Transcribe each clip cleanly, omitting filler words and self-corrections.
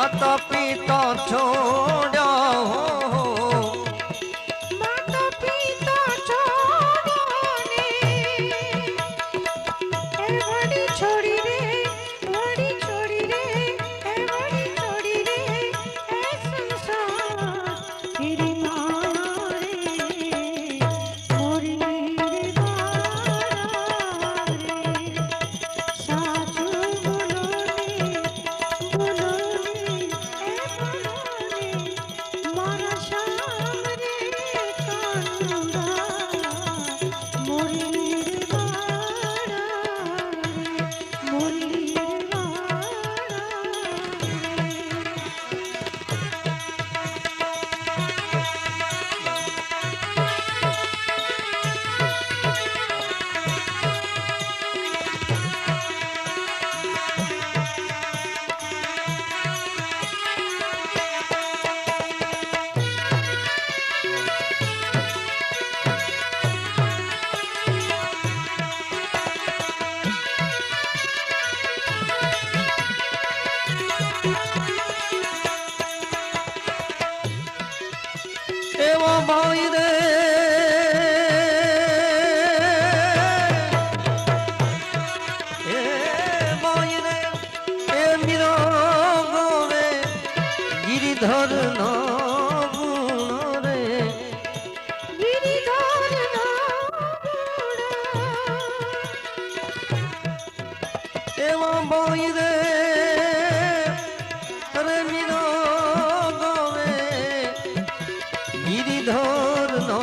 माता पिता छोड़ो माता पिता छोड़ो ने ए बड़ी छोड़ी रे बड़ी छोड़ी रे ए बड़ी छोड़ी रे ए संसार तेरी माया रे मोरी रे बारा रे साजू बोलो रे ए बोलो रे मारा श्याम रे कानुड़ा मोरी रे बारा रे मोरी रे बारा एवं भाई रे ए भाई रे ए मीरा गोरे गिरिधर नो गुण रे गिरिधर नागुड़ा एवं भाई रे अरे मीरा गोरे गिरिधर नो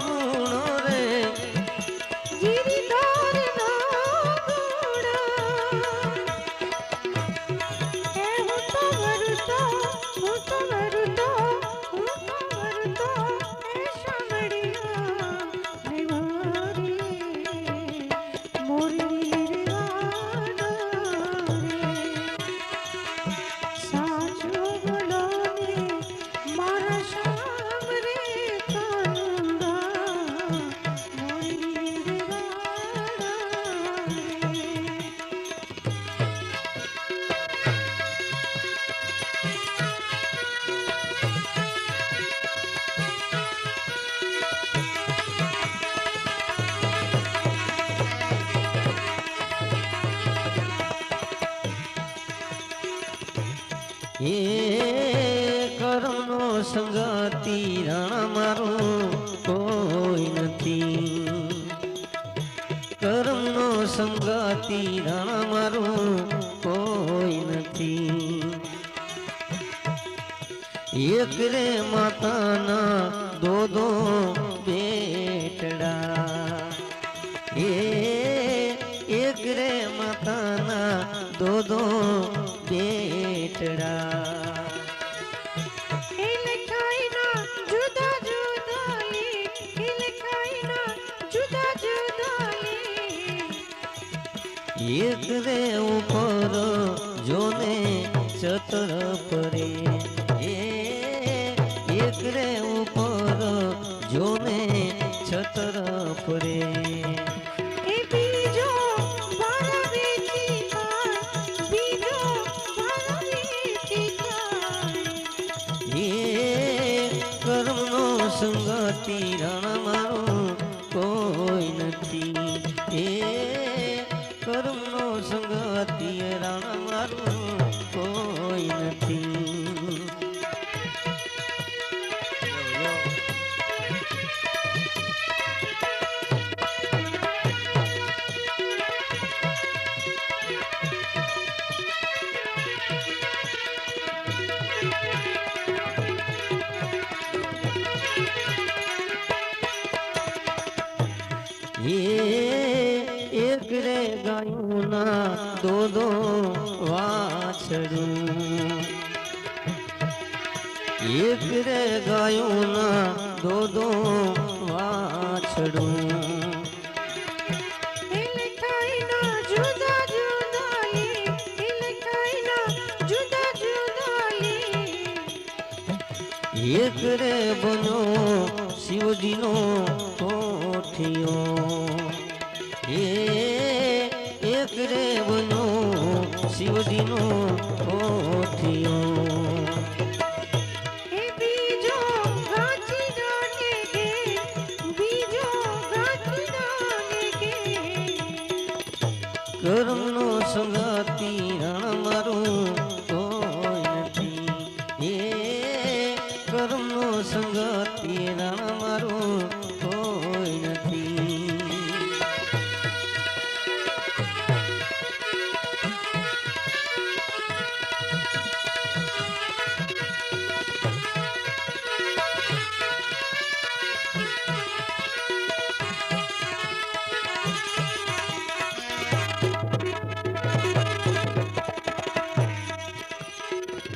गुण रे गिरिधर नागुड़ा ए हूँ तो वरुतो ए शामड़िया रे मोरी मोरी रे वाड़ा रे साजो बोलो रे मारा श्याम रे कानुड़ा मोरी रे वाड़ा रे એ કરમનો સંગાતી રાણા મારું કોઈ નથી કરમનો સંગાતી રાણા મારું કોઈ નથી એક રે માતાના દો બેટડા એક રે માતાના દો બેટડા લખાઈ ના જુદા જુદા લે લખાઈ ના જુદા જુદા લે એક રે ઉપર જોને ચતર પરે એક રે ઉપર જોને છતર પરે એ બીજો મારા વેચી ખાય બીજો મારા વેચી ખાય એ કર્મનો સંગતી રણ મારું કોઈ નથી એ કર્મનો સંગતી રણ મારું કોઈ નથી એક રે ગાયુના દો વાછડું એક રે ગાયુના દો વાછડું એ લખાઈ ના જુદા જુદા લે એ લખાઈ ના જુદા જુદા લે એક રે બન્યો શિવજીનો કોઠિયો એક રે બન્યો શિવજીનો ઓઠિયો એ બીજો ગાંચી દાને કે બીજો ગાંચી દાને કે કર્મનો સંગાતી રણ મારું કોઈ નથી એ કર્મનો સંગાતી રણ મારું કોઈ નથી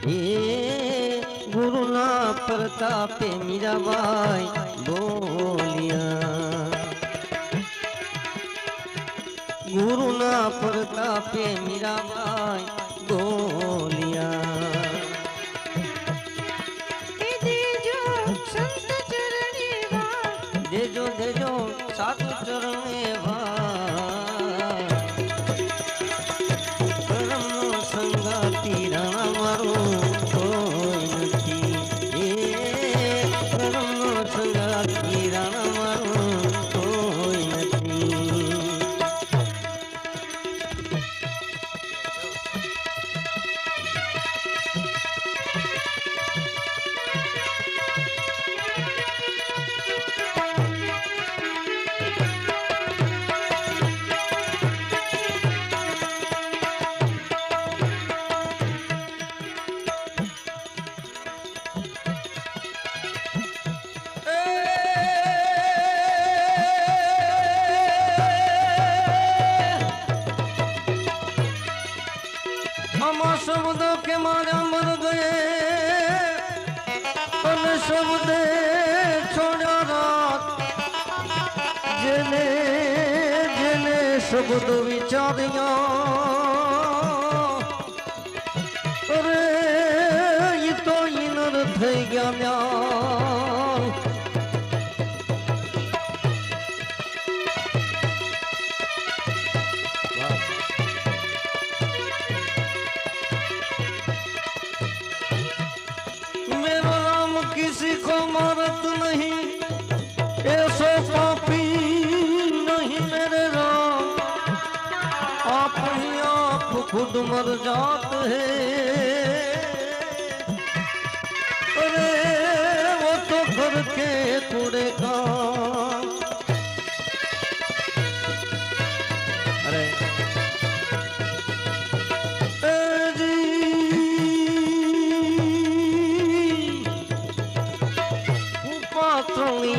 એ ગુરુના પ્રતાપે મીરાબાઈ બોલ્યા ગુરુના પ્રતાપે મીરાબાઈ બોલ્યા એ દેજો સંત ચરણે વા દેજો દેજો સાધુ ચરણે વા કર્મનો સંગાતી રણ મારું કોઈ નથી એ કર્મનો સંગાતી રણ મારું કોઈ નથી આમાં શબ્દો કે મારા મર ગયે અને શબ્દે છોડ્યા રાત જેને જેને શબ્દ વિચાર્યા અરે ઈ તો ઈનર થઈ ગયા મ્યા मेरा राम किसी को मारत नहीं ऐसो पापी नहीं मेरे राम आप ही आप खुद मर जाते हैं अरे वो तो घर के कूड़े का अरे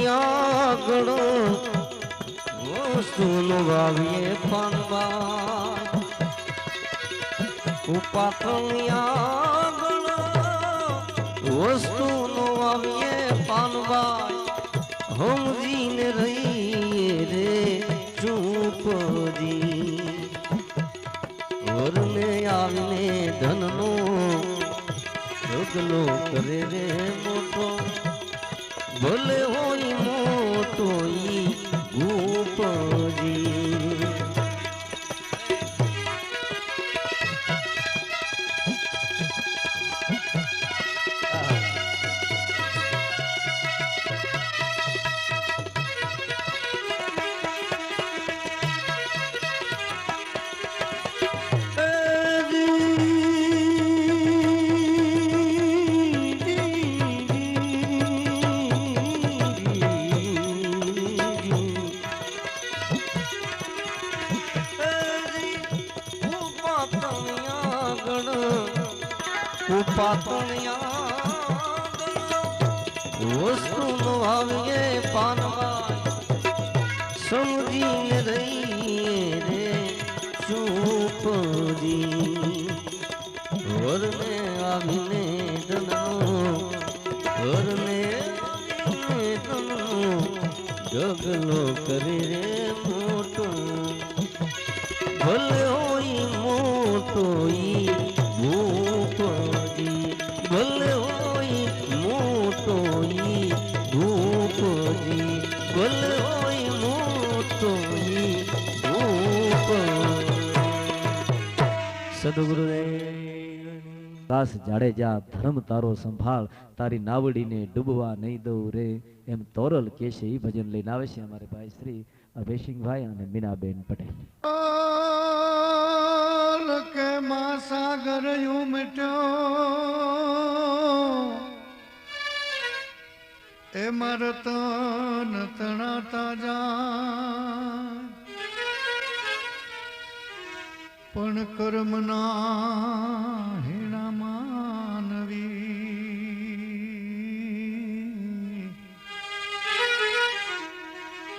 આગળ વસ્તુનો વાવીએ પાનવા ઉપાતની આગળ વસ્તુનો વાવીએ પાનવા સમજીને રહીએ રે ચૂપજી વરને આવીને ધનનો ઢગલો કરે રે મોટો ભલે હોય મોટો ઈ ભૂપજી વસ્તુ નો આવીએ પાનવા સમજીને રહીએ રે ચૂપજી વરને આવીને ધનનો વરને આવીને ધનનો ઢગલો કરી રે મોટો ભલે હોય મોટો ઈ ભૂપજી ભલે હોય મોટો ઈ ભૂપજી ભલે હોય મોટો ઈ ભૂપ સદગુરુદેવ દાસ જાડેજા ધર્મ તારો સંભાળ તારી નાવડીને ડૂબવા નહીં દઉં રે એમ તોરલ કેશે ઈ ભજન લઈને આવે છે અમારે ભાઈ શ્રી અભયસિંહભાઈ અને મીનાબેન પટેલ. કે માં સાગર યુ મિટ્યો એ મરતન તણાતા જા પણ કર્મના હીણા માનવી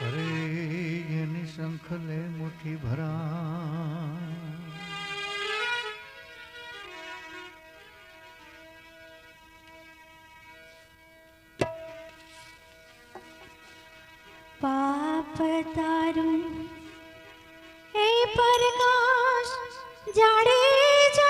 અરે એની શંખલે મુઠ્ઠી ભરા પાપ તારું એ પ્રકાશ જાડેજા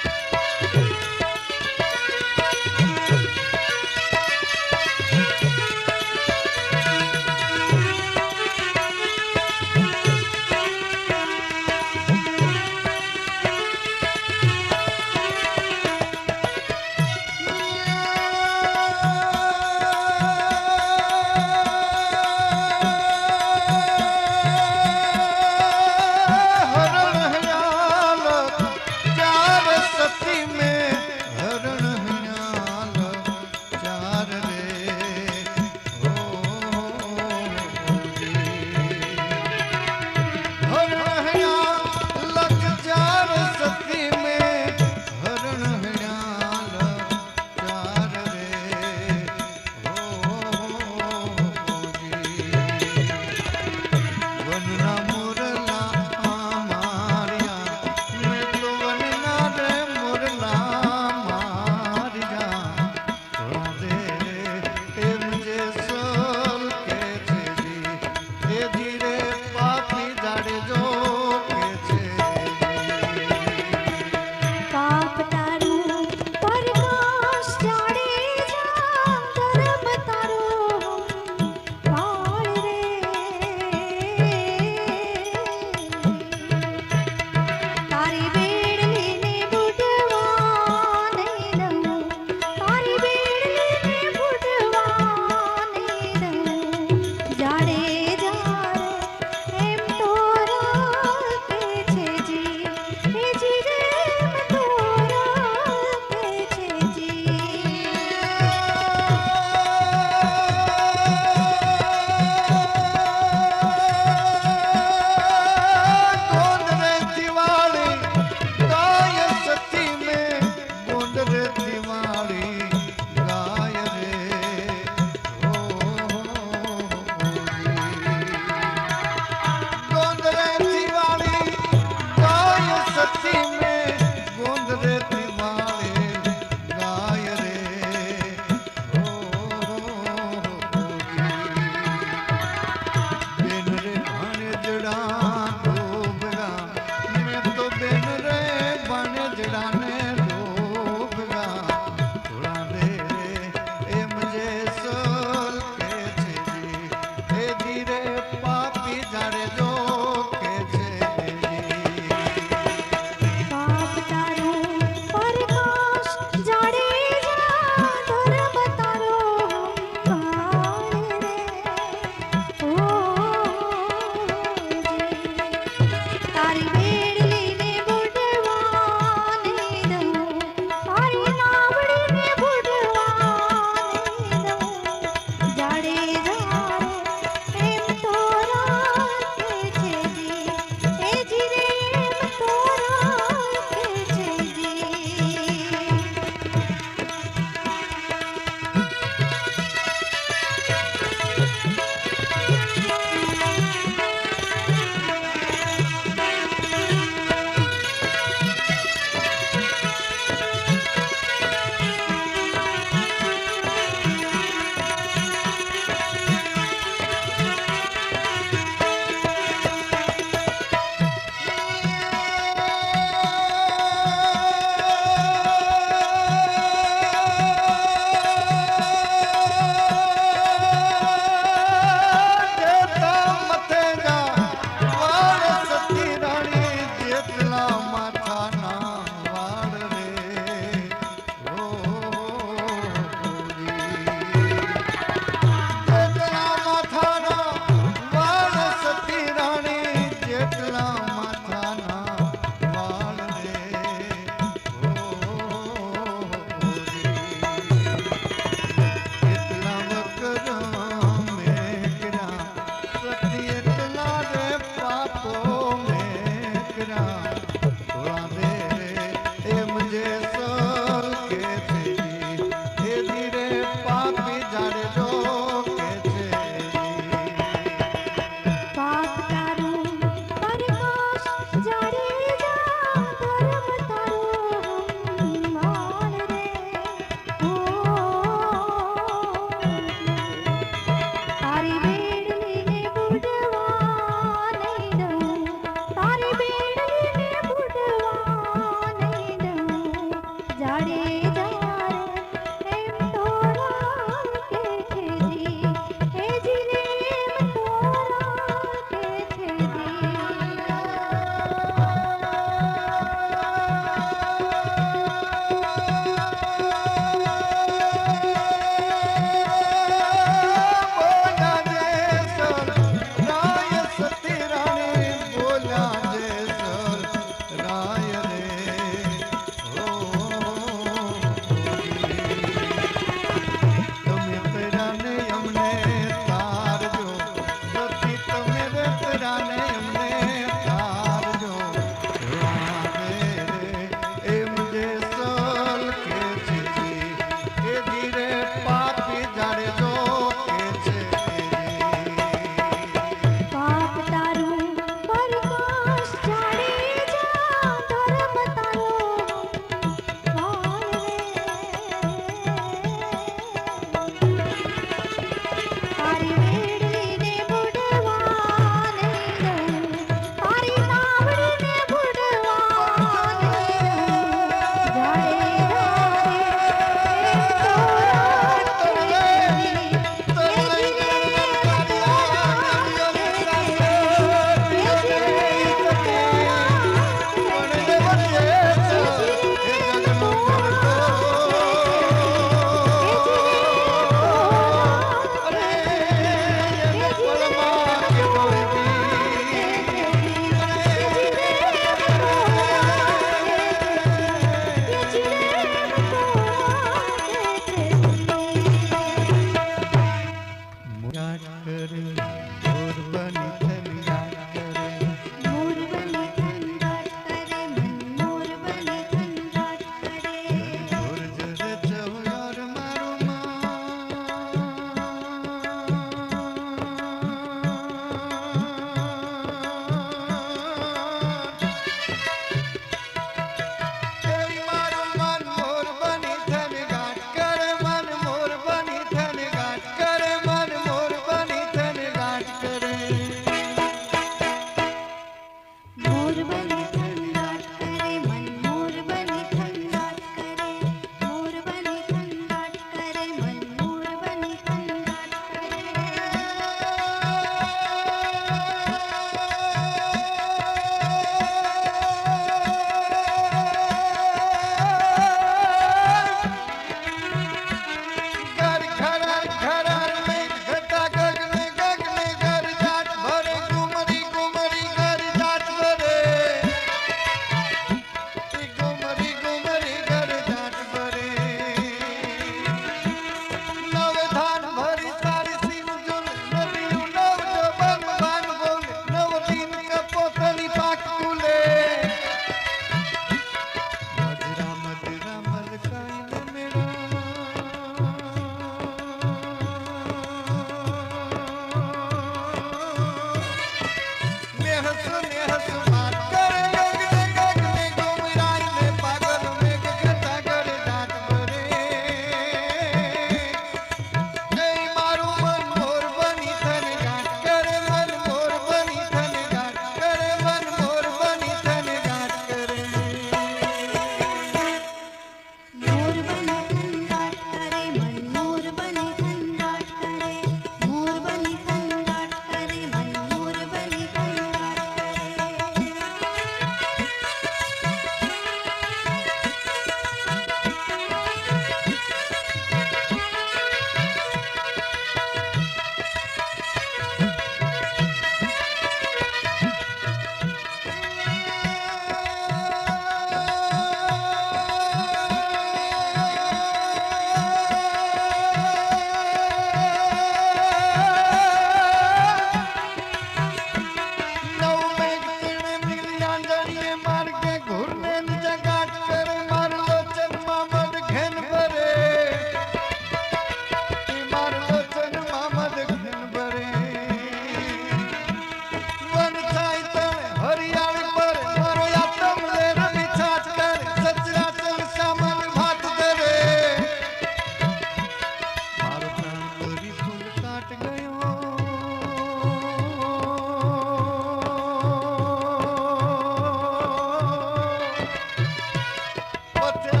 But